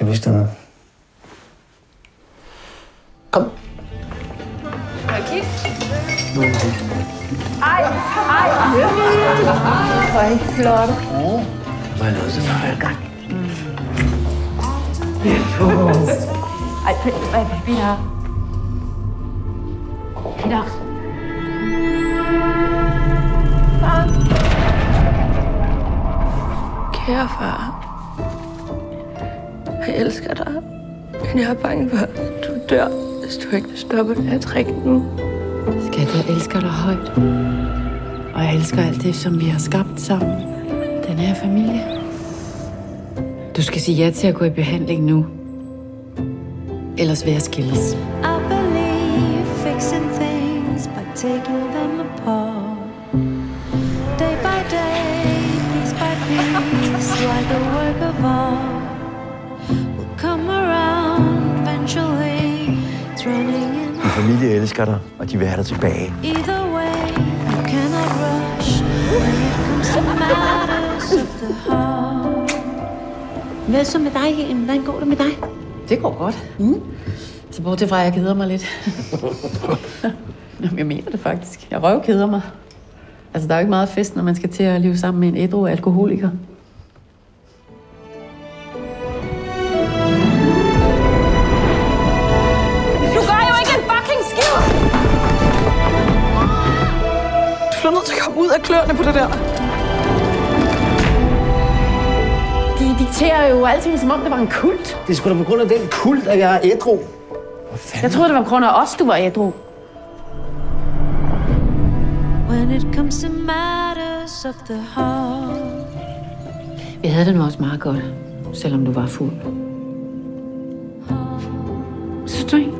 Skal vi stemme? Kom. Må jeg kigge? Ej. Hvor er I flotte. Må jeg noget til dig? Ej, Peter. Peter. Far. Kære far. Jeg elsker dig. Men jeg er bange for, at du dør, hvis du ikke stopper det her trick nu. Skat, jeg elsker dig højt. Og jeg elsker alt det, som vi har skabt sammen. Den her familie. Du skal sige ja til at gå i behandling nu. Ellers vil jeg skilles. I believe fixing things by taking them apart. Day by day, piece by piece, like a work of art. Will come around eventually. It's running in. Din familie elsker dig, og de vil have dig tilbage. Either way, you cannot rush when it comes to matters of the heart. Hvad så med dig, Helen? Hvordan går det med dig? Det går godt. Så bortset fra, at jeg keder mig lidt. Jamen, jeg mener det faktisk. Jeg røvkeder mig. Altså, der er jo ikke meget fest, når man skal til at leve sammen med en ædru alkoholiker. Du gør jo ikke en fucking skid! Du bliver nødt til at komme ud af kløerne på det der. De dikterer jo alting, som om det var en kult. Det er sgu da på grund af den kult, at jeg er ædru. Jeg troede, det var på grund af os, du var ædru. When it comes to matters of the heart. Vi havde det nu også meget godt, selvom du var fuld. Så du ikke?